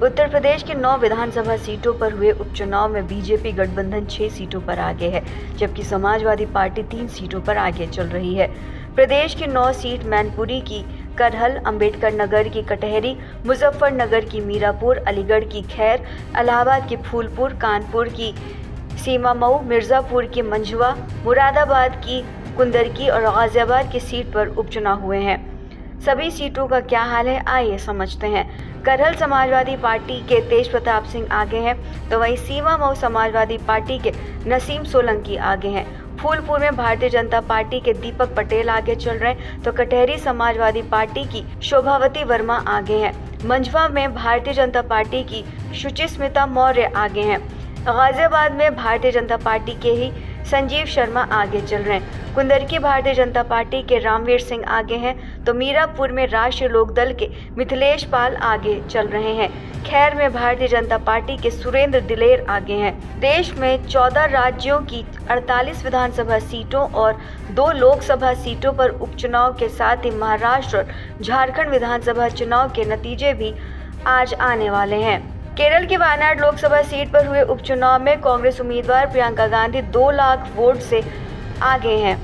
उत्तर प्रदेश की 9 विधानसभा सीटों पर हुए उपचुनाव में बीजेपी गठबंधन 6 सीटों पर आगे है, जबकि समाजवादी पार्टी 3 सीटों पर आगे चल रही है। प्रदेश की 9 सीट मैनपुरी की करहल, अंबेडकर नगर की कटहरी, मुजफ्फरनगर की मीरापुर, अलीगढ़ की खैर, इलाहाबाद की फूलपुर, कानपुर की सीमामऊ, मिर्जापुर की मंझवा, मुरादाबाद की कुंदरकी और गाजियाबाद की सीट पर उपचुनाव हुए हैं। सभी सीटों का क्या हाल है, आइए समझते हैं। करहल समाजवादी पार्टी के तेज प्रताप सिंह आगे हैं, तो वहीं सीमामऊ समाजवादी पार्टी के नसीम सोलंकी आगे हैं। फूलपुर में भारतीय जनता पार्टी के दीपक पटेल आगे चल रहे हैं, तो कटहरी समाजवादी पार्टी की शोभावती वर्मा आगे हैं। मंझवा में भारतीय जनता पार्टी की शुचिस्मिता मौर्य आगे हैं। गाजियाबाद में भारतीय जनता पार्टी के ही संजीव शर्मा आगे चल रहे हैं। कुंदरकी भारतीय जनता पार्टी के रामवीर सिंह आगे हैं, तो मीरापुर में राष्ट्रीय लोकदल के मिथिलेश पाल आगे चल रहे हैं। खैर में भारतीय जनता पार्टी के सुरेंद्र दिलेर आगे हैं। देश में 14 राज्यों की 48 विधानसभा सीटों और 2 लोकसभा सीटों पर उपचुनाव के साथ ही महाराष्ट्र और झारखंड विधानसभा चुनाव के नतीजे भी आज आने वाले हैं। केरल की वायनाड लोकसभा सीट पर हुए उपचुनाव में कांग्रेस उम्मीदवार प्रियंका गांधी 2 लाख वोट से आगे हैं,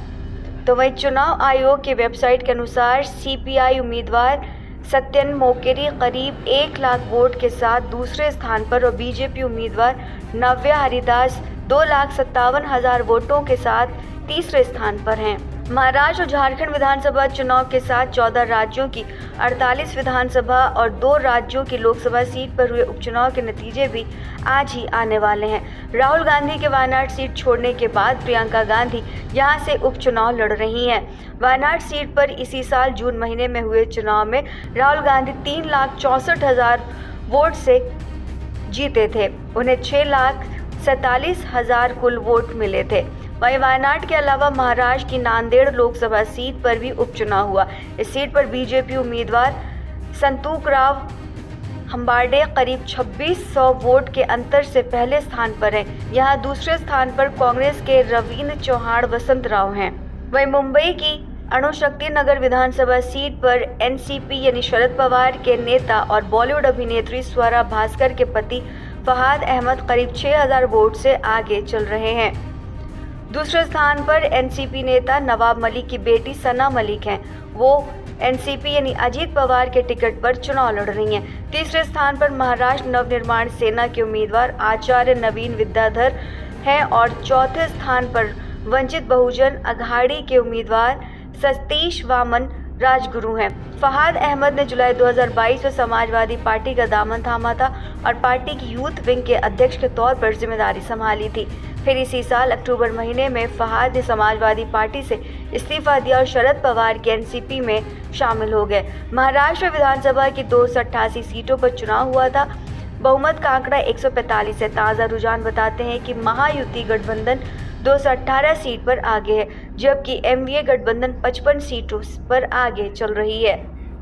तो वहीं चुनाव आयोग की वेबसाइट के अनुसार सीपीआई उम्मीदवार सत्यन मोकेरी करीब 1 लाख वोट के साथ दूसरे स्थान पर और बीजेपी उम्मीदवार नव्या हरिदास 2,57,000 वोटों के साथ तीसरे स्थान पर हैं। महाराष्ट्र और झारखंड विधानसभा चुनाव के साथ 14 राज्यों की 48 विधानसभा और 2 राज्यों की लोकसभा सीट पर हुए उपचुनाव के नतीजे भी आज ही आने वाले हैं। राहुल गांधी के वायनाड सीट छोड़ने के बाद प्रियंका गांधी यहां से उपचुनाव लड़ रही हैं। वायनाड सीट पर इसी साल जून महीने में हुए चुनाव में राहुल गांधी 3,64,000 वोट से जीते थे। उन्हें 6,47,000 कुल वोट मिले थे। वहीं वायनाड के अलावा महाराष्ट्र की नांदेड़ लोकसभा सीट पर भी उपचुनाव हुआ। इस सीट पर बीजेपी उम्मीदवार संतूकराव हंबार्डे करीब 2600 वोट के अंतर से पहले स्थान पर हैं। यहां दूसरे स्थान पर कांग्रेस के रविंद्र चौहान वसंतराव हैं। वहीं मुंबई की अणुशक्ति नगर विधानसभा सीट पर एनसीपी यानी शरद पवार के नेता और बॉलीवुड अभिनेत्री स्वरा भास्कर के पति फहाद अहमद करीब 6000 वोट से आगे चल रहे हैं। दूसरे स्थान पर एनसीपी नेता नवाब मलिक की बेटी सना मलिक हैं। वो एनसीपी यानी अजीत पवार के टिकट पर चुनाव लड़ रही हैं। तीसरे स्थान पर महाराष्ट्र नवनिर्माण सेना के उम्मीदवार आचार्य नवीन विद्याधर हैं और चौथे स्थान पर वंचित बहुजन अघाड़ी के उम्मीदवार सतीश वामन राजगुरु हैं। फहाद अहमद ने जुलाई 2022 में समाजवादी पार्टी का दामन थामा था और पार्टी की यूथ विंग के अध्यक्ष के तौर पर जिम्मेदारी संभाली थी। फिर इसी साल अक्टूबर महीने में फहाद ने समाजवादी पार्टी से इस्तीफा दिया और शरद पवार के एनसीपी में शामिल हो गए। महाराष्ट्र विधानसभा की 288 सीटों पर चुनाव हुआ था। बहुमत का आंकड़ा 145 है। ताज़ा रुझान बताते हैं कि महायुति गठबंधन 218 सीट पर आगे है, जबकि एमवीए गठबंधन 55 सीटों पर आगे चल रही है।